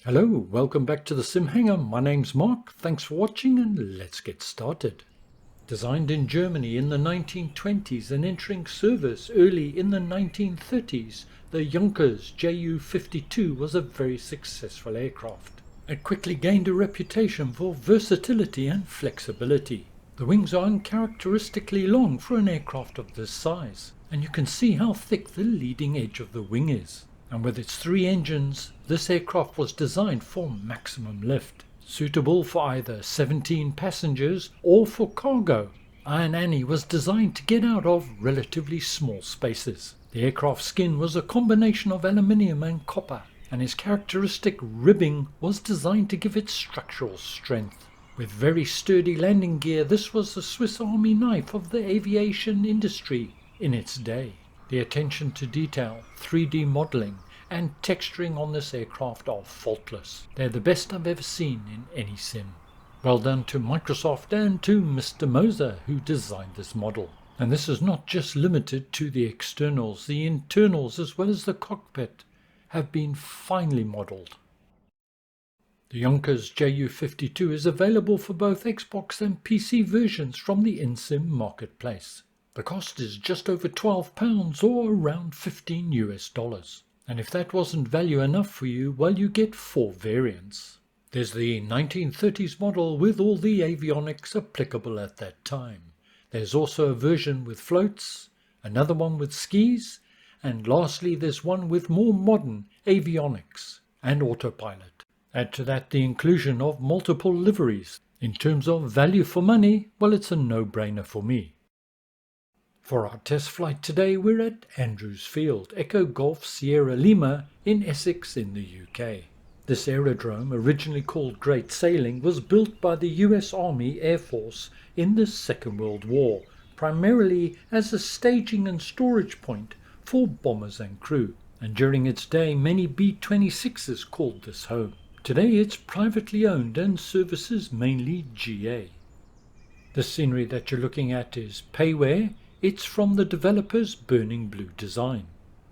Hello, welcome back to the Sim Hangar. My name's Mark. Thanks for watching and let's get started. Designed in Germany in the 1920s and entering service early in the 1930s, the Junkers JU52 was a very successful aircraft. It quickly gained a reputation for versatility and flexibility. The wings are uncharacteristically long for an aircraft of this size, and you can see how thick the leading edge of the wing is. And with its 3 engines, this aircraft was designed for maximum lift, suitable for either 17 passengers or for cargo. Iron Annie was designed to get out of relatively small spaces. The aircraft skin was a combination of aluminium and copper, and its characteristic ribbing was designed to give it structural strength. With very sturdy landing gear, this was the Swiss Army knife of the aviation industry in its day. The attention to detail, 3D modelling and texturing on this aircraft are faultless. They're the best I've ever seen in any sim. Well done to Microsoft and to Mr. Moser who designed this model. And this is not just limited to the externals, the internals as well as the cockpit have been finely modelled. The Junkers JU52 is available for both Xbox and PC versions from the InSim marketplace. The cost is just over £12 or around $15 US. And if that wasn't value enough for you, well, you get 4 variants. There's the 1930s model with all the avionics applicable at that time. There's also a version with floats, another one with skis, and lastly there's one with more modern avionics and autopilot. Add to that the inclusion of multiple liveries. In terms of value for money, well, it's a no-brainer for me. For our test flight today, we're at Andrewsfield, Echo Golf Sierra Lima in Essex in the UK. This aerodrome, originally called Great Sailing, was built by the US Army Air Force in the Second World War, primarily as a staging and storage point for bombers and crew. And during its day, many B-26s called this home. Today it's privately owned and services mainly GA. The scenery that you're looking at is payware. It's from the developer's Burning Blue design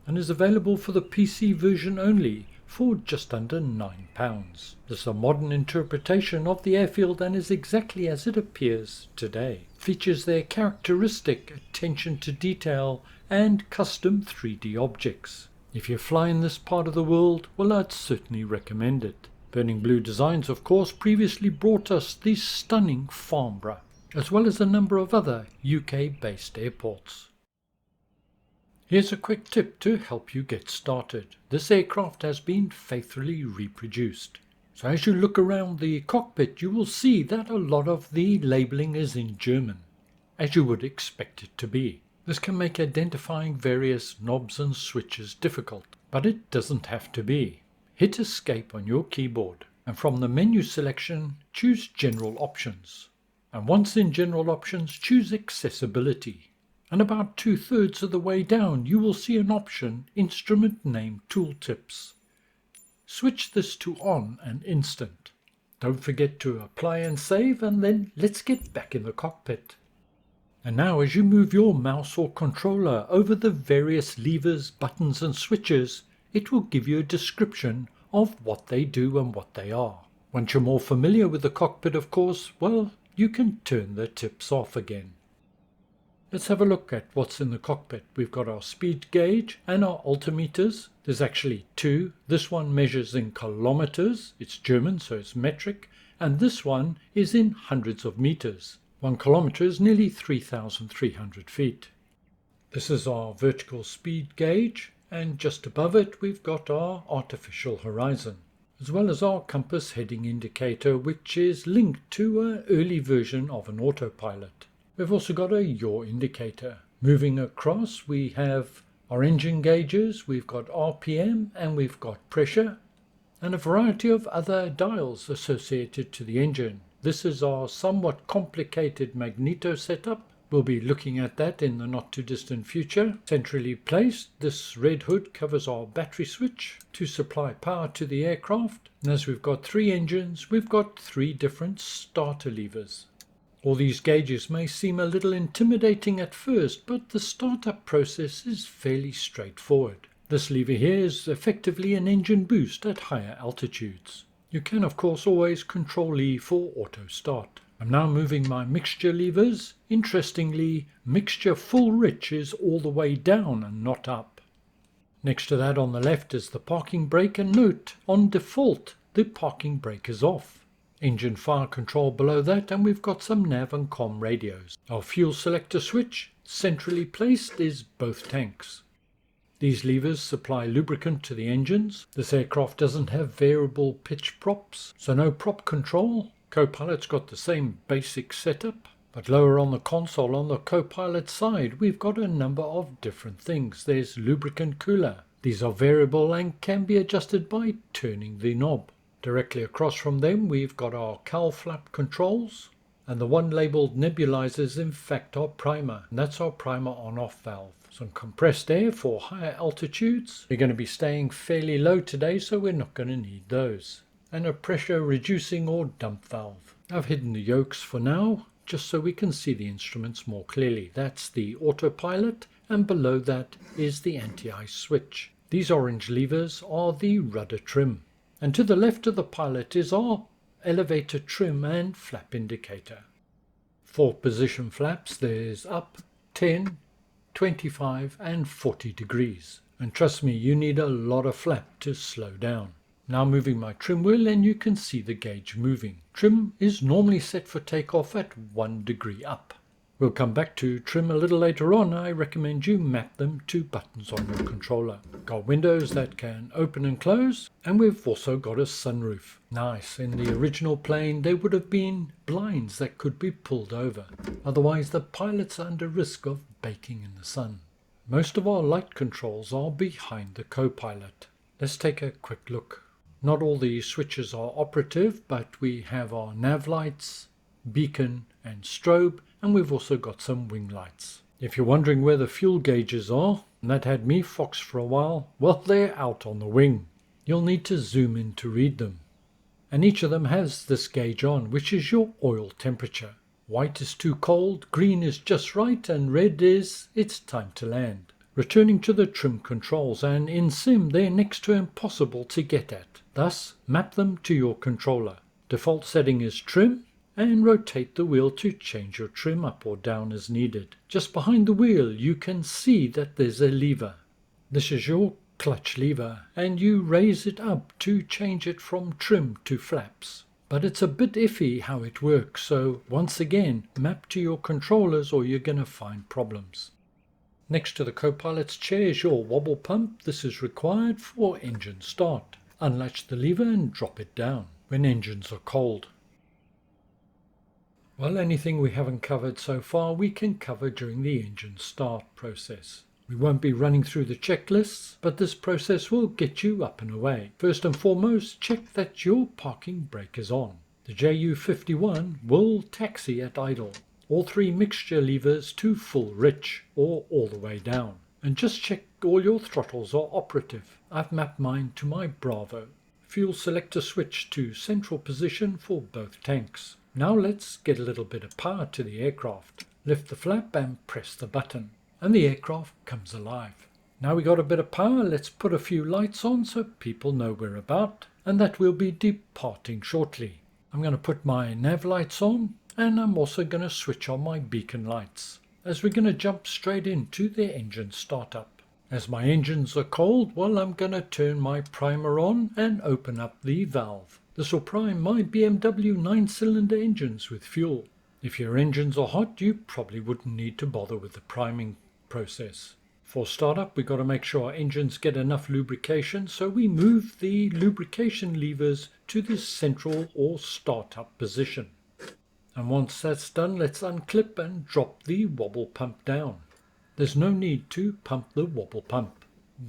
and is available for the PC version only for just under £9. This is a modern interpretation of the airfield and is exactly as it appears today. Features their characteristic attention to detail and custom 3D objects. If you fly in this part of the world, well, I'd certainly recommend it. Burning Blue Designs, of course, previously brought us the stunning Farnborough, as well as a number of other UK-based airports. Here's a quick tip to help you get started. This aircraft has been faithfully reproduced. So as you look around the cockpit, you will see that a lot of the labelling is in German, as you would expect it to be. This can make identifying various knobs and switches difficult, but it doesn't have to be. Hit Escape on your keyboard, and from the menu selection, choose General Options. And once in General Options, choose Accessibility. And about 2/3 of the way down, you will see an option, Instrument Name Tooltips. Switch this to On and Instant. Don't forget to apply and save, and then let's get back in the cockpit. And now as you move your mouse or controller over the various levers, buttons and switches, it will give you a description of what they do and what they are. Once you're more familiar with the cockpit, of course, well, you can turn the tips off again. Let's have a look at what's in the cockpit. We've got our speed gauge and our altimeters. There's actually 2. This one measures in kilometers. It's German, so it's metric. And this one is in hundreds of meters. 1 kilometer is nearly 3,300 feet. This is our vertical speed gauge, and just above it we've got our artificial horizon, as well as our compass heading indicator, which is linked to an early version of an autopilot. We've also got a yaw indicator. Moving across, we have our engine gauges, we've got RPM, and we've got pressure, and a variety of other dials associated to the engine. This is our somewhat complicated magneto setup. We'll be looking at that in the not too distant future. Centrally placed, this red hood covers our battery switch to supply power to the aircraft. And as we've got 3 engines, we've got 3 different starter levers. All these gauges may seem a little intimidating at first, but the startup process is fairly straightforward. This lever here is effectively an engine boost at higher altitudes. You can of course always control E for auto start. I'm now moving my mixture levers. Interestingly, mixture full rich is all the way down and not up. Next to that on the left is the parking brake, and note, on default the parking brake is off. Engine fire control below that, and we've got some nav and comm radios. Our fuel selector switch, centrally placed, is both tanks. These levers supply lubricant to the engines. This aircraft doesn't have variable pitch props, so no prop control. Co-pilot's got the same basic setup, but lower on the console on the co-pilot side we've got a number of different things. There's lubricant cooler. These are variable and can be adjusted by turning the knob. Directly across from them we've got our cowl flap controls, and the one labelled nebulizer is in fact our primer, and that's our primer on-off valve. Some compressed air for higher altitudes. We're going to be staying fairly low today, so we're not going to need those. And a pressure reducing or dump valve. I've hidden the yokes for now, just so we can see the instruments more clearly. That's the autopilot, and below that is the anti-ice switch. These orange levers are the rudder trim. And to the left of the pilot is our elevator trim and flap indicator. For position flaps there's up, 10, 25 and 40 degrees. And trust me, you need a lot of flap to slow down. Now moving my trim wheel and you can see the gauge moving. Trim is normally set for takeoff at 1 degree up. We'll come back to trim a little later on. I recommend you map them to buttons on your controller. Got windows that can open and close, and we've also got a sunroof. Nice. In the original plane there would have been blinds that could be pulled over. Otherwise the pilot's under risk of baking in the sun. Most of our light controls are behind the co-pilot. Let's take a quick look. Not all the switches are operative, but we have our nav lights, beacon and strobe, and we've also got some wing lights. If you're wondering where the fuel gauges are, and that had me foxed for a while, well, they're out on the wing. You'll need to zoom in to read them. And each of them has this gauge on, which is your oil temperature. White is too cold, green is just right, and red is it's time to land. Returning to the trim controls, and in sim they're next to impossible to get at. Thus, map them to your controller. Default setting is trim, and rotate the wheel to change your trim up or down as needed. Just behind the wheel you can see that there's a lever. This is your clutch lever, and you raise it up to change it from trim to flaps. But it's a bit iffy how it works, so once again map to your controllers or you're going to find problems. Next to the co-pilot's chair is your wobble pump. This is required for engine start. Unlatch the lever and drop it down when engines are cold. Well, anything we haven't covered so far we can cover during the engine start process. We won't be running through the checklists, but this process will get you up and away. First and foremost, check that your parking brake is on. The JU52 will taxi at idle. All three mixture levers to full rich or all the way down. And just check all your throttles are operative. I've mapped mine to my Bravo. Fuel selector switch to central position for both tanks. Now let's get a little bit of power to the aircraft. Lift the flap and press the button, and the aircraft comes alive. Now we got a bit of power, let's put a few lights on so people know we're about, and that we'll be departing shortly. I'm going to put my nav lights on, and I'm also going to switch on my beacon lights, as we're going to jump straight into the engine startup. As my engines are cold, well, I'm going to turn my primer on and open up the valve. This will prime my BMW 9-cylinder engines with fuel. If your engines are hot, you probably wouldn't need to bother with the priming process. For startup, we've got to make sure our engines get enough lubrication, so we move the lubrication levers to the central or startup position. And once that's done, let's unclip and drop the wobble pump down. There's no need to pump the wobble pump.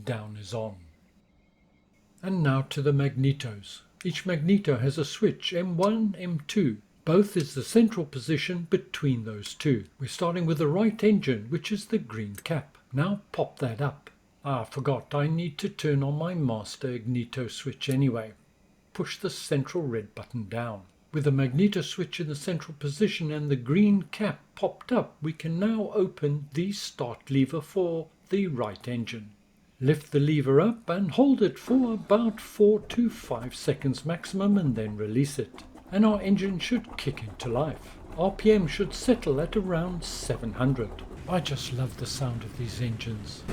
Down is on. And now to the magnetos. Each magneto has a switch, M1, M2. Both is the central position between those two. We're starting with the right engine, which is the green cap. Now pop that up. I forgot, I need to turn on my master magneto switch anyway. Push the central red button down. With the magneto switch in the central position and the green cap popped up, we can now open the start lever for the right engine. Lift the lever up and hold it for about 4 to 5 seconds maximum and then release it. And our engine should kick into life. RPM should settle at around 700. I just love the sound of these engines.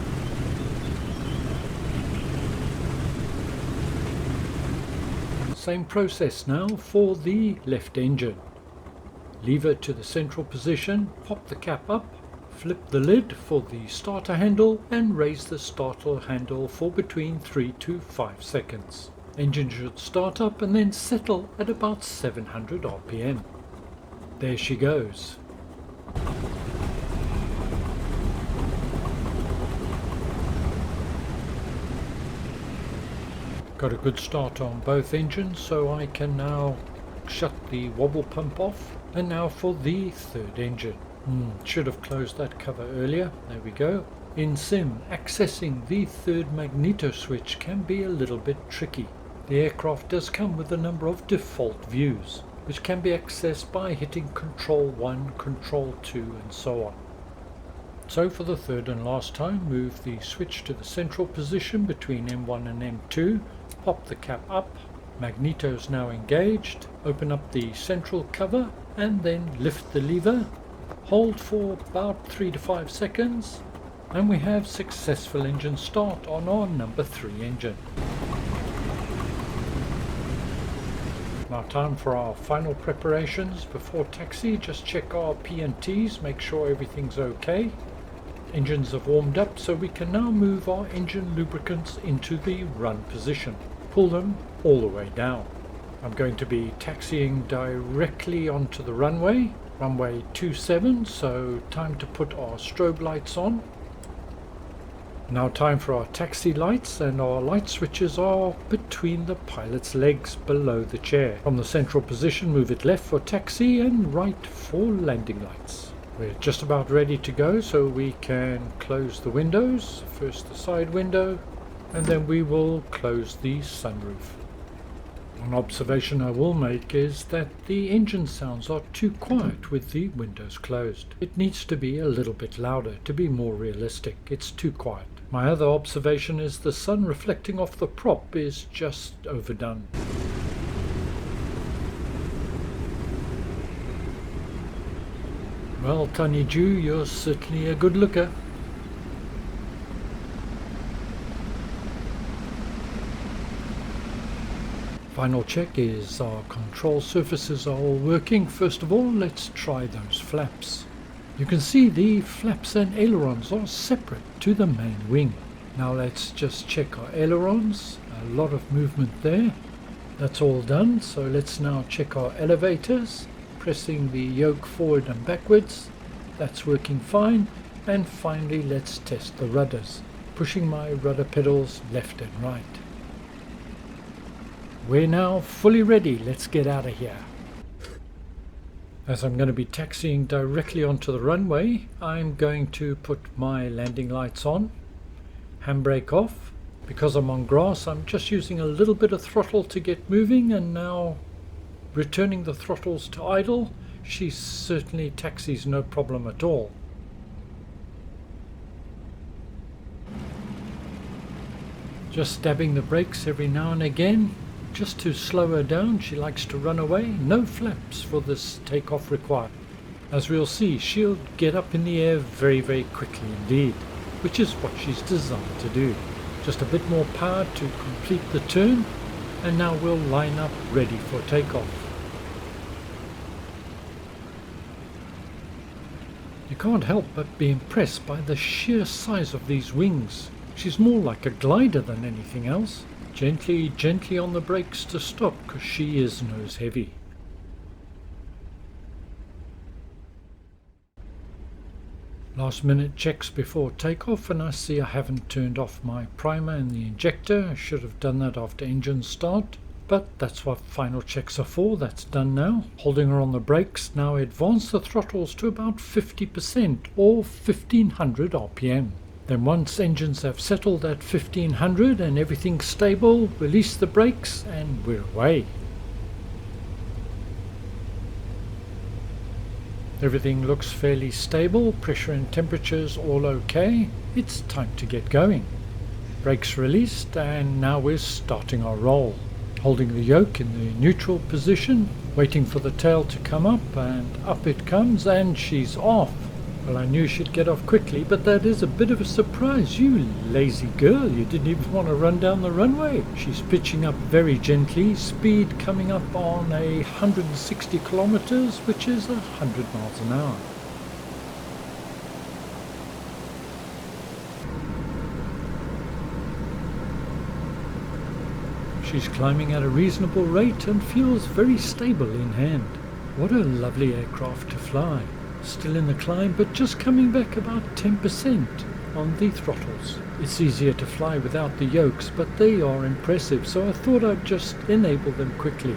Same process now for the left engine. Lever to the central position, pop the cap up, flip the lid for the starter handle and raise the starter handle for between 3 to 5 seconds. Engine should start up and then settle at about 700 RPM. There she goes. Got a good start on both engines, so I can now shut the wobble pump off. And now for the third engine. Should have closed that cover earlier. There we go. In sim, accessing the third magneto switch can be a little bit tricky. The aircraft does come with a number of default views, which can be accessed by hitting Control 1, Control 2 and so on. So for the third and last time, move the switch to the central position between M1 and M2, pop the cap up, magnetos now engaged, open up the central cover and then lift the lever, hold for about 3 to 5 seconds and we have successful engine start on our number 3 engine. Now time for our final preparations. Before taxi, just check our P&Ts, make sure everything's okay. Engines have warmed up, so we can now move our engine lubricants into the run position. Pull them all the way down. I'm going to be taxiing directly onto the runway 27, so time to put our strobe lights on. Now time for our taxi lights, and our light switches are between the pilot's legs below the chair. From the central position, move it left for taxi and right for landing lights. We're just about ready to go, so we can close the windows. First the side window, and then we will close the sunroof. One observation I will make is that the engine sounds are too quiet with the windows closed. It needs to be a little bit louder to be more realistic. It's too quiet. My other observation is the sun reflecting off the prop is just overdone. Well, Tiny Jew, you're certainly a good looker. Final check is our control surfaces are all working. First of all, let's try those flaps. You can see the flaps and ailerons are separate to the main wing. Now let's just check our ailerons. A lot of movement there. That's all done, so let's now check our elevators. Pressing the yoke forward and backwards, that's working fine. And finally let's test the rudders, pushing my rudder pedals left and right. We're now fully ready, let's get out of here. As I'm going to be taxiing directly onto the runway, I'm going to put my landing lights on, handbrake off. Because I'm on grass, I'm just using a little bit of throttle to get moving, and now returning the throttles to idle. She certainly taxis no problem at all. Just dabbing the brakes every now and again, just to slow her down. She likes to run away. No flaps for this takeoff required. As we'll see, she'll get up in the air very, very quickly indeed, which is what she's designed to do. Just a bit more power to complete the turn, and now we'll line up ready for takeoff. You can't help but be impressed by the sheer size of these wings. She's more like a glider than anything else. Gently, gently on the brakes to stop, because she is nose heavy. Last minute checks before takeoff, and I see I haven't turned off my primer and the injector. I should have done that after engine start, but that's what final checks are for. That's done now. Holding her on the brakes, now advance the throttles to about 50% or 1500 RPM. Then once engines have settled at 1500 and everything's stable, release the brakes and we're away. Everything looks fairly stable, pressure and temperature's all okay. It's time to get going. Brakes released, and now we're starting our roll. Holding the yoke in the neutral position, waiting for the tail to come up, and up it comes, and she's off. Well, I knew she'd get off quickly, but that is a bit of a surprise. You lazy girl, you didn't even want to run down the runway. She's pitching up very gently, speed coming up on 160 kilometers, which is 100 miles an hour. She's climbing at a reasonable rate and feels very stable in hand. What a lovely aircraft to fly. Still in the climb, but just coming back about 10% on the throttles. It's easier to fly without the yokes, but they are impressive, so I thought I'd just enable them quickly.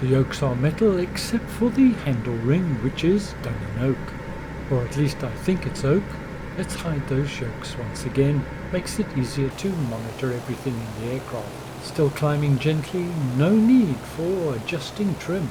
The yokes are metal except for the handle ring, which is done in oak. Or at least I think it's oak. Let's hide those yokes once again. Makes it easier to monitor everything in the aircraft. Still climbing gently, no need for adjusting trim.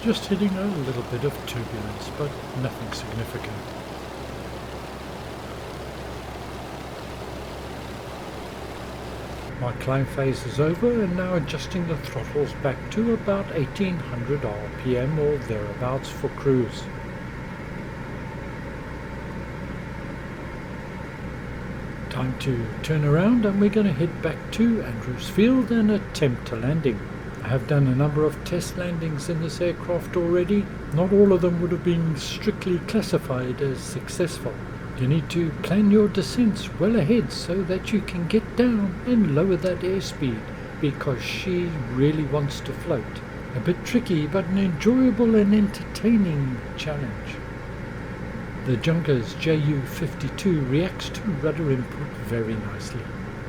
Just hitting a little bit of turbulence, but nothing significant. My climb phase is over, and now adjusting the throttles back to about 1800 RPM or thereabouts for cruise. Time to turn around, and we're going to head back to Andrewsfield and attempt a landing. I have done a number of test landings in this aircraft already. Not all of them would have been strictly classified as successful. You need to plan your descents well ahead so that you can get down and lower that airspeed, because she really wants to float. A bit tricky, but an enjoyable and entertaining challenge. The Junker's JU52 reacts to rudder input very nicely.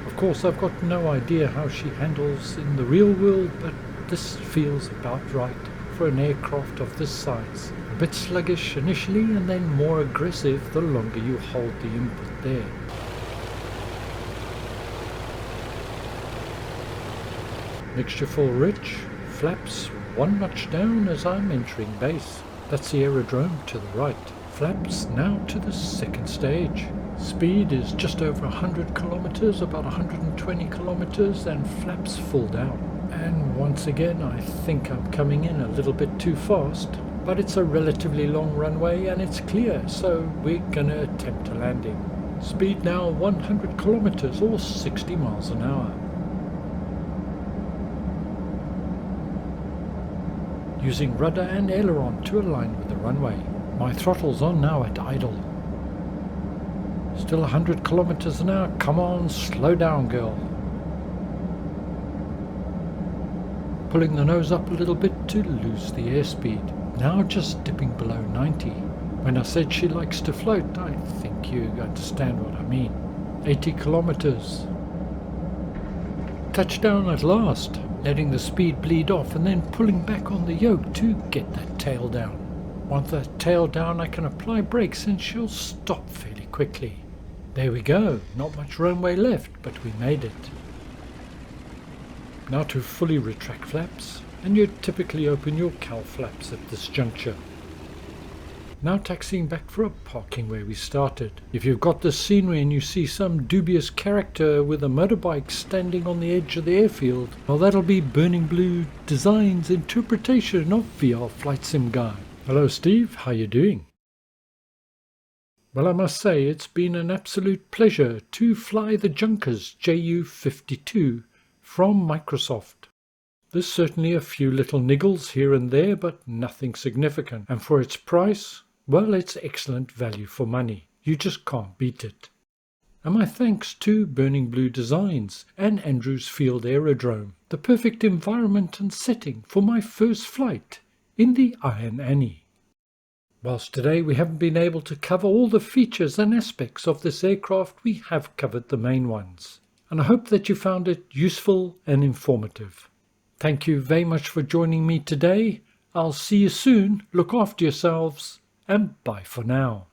Of course, I've got no idea how she handles in the real world, but this feels about right for an aircraft of this size. A bit sluggish initially, and then more aggressive the longer you hold the input there. Mixture full rich, flaps one notch down as I'm entering base. That's the aerodrome to the right. Flaps now to the second stage. Speed is just over 100 kilometers, about 120 kilometers, and flaps full down. And once again, I think I'm coming in a little bit too fast, but it's a relatively long runway and it's clear, so we're gonna attempt a landing. Speed now 100 kilometers or 60 miles an hour. Using rudder and aileron to align with the runway. My throttle's on now at idle. Still 100 kilometers an hour. Come on, slow down, girl. Pulling the nose up a little bit to lose the airspeed. Now just dipping below 90. When I said she likes to float, I think you understand what I mean. 80 kilometers. Touchdown at last. Letting the speed bleed off and then pulling back on the yoke to get that tail down. Once that tail down, I can apply brakes and she'll stop fairly quickly. There we go. Not much runway left, but we made it. Now to fully retract flaps, and you typically open your cowl flaps at this juncture. Now taxiing back for a parking where we started. If you've got this scenery and you see some dubious character with a motorbike standing on the edge of the airfield, well, that'll be Burning Blue Design's interpretation of VR Flight Sim Guy. Hello Steve, how you doing? Well, I must say it's been an absolute pleasure to fly the Junker's JU52 from Microsoft. There's certainly a few little niggles here and there, but nothing significant. And for its price, well, it's excellent value for money. You just can't beat it. And my thanks to Burning Blue Designs and Andrewsfield Aerodrome, the perfect environment and setting for my first flight in the Iron Annie. Whilst today we haven't been able to cover all the features and aspects of this aircraft, we have covered the main ones. and I hope that you found it useful and informative. Thank you very much for joining me today. I'll see you soon. Look after yourselves, and bye for now.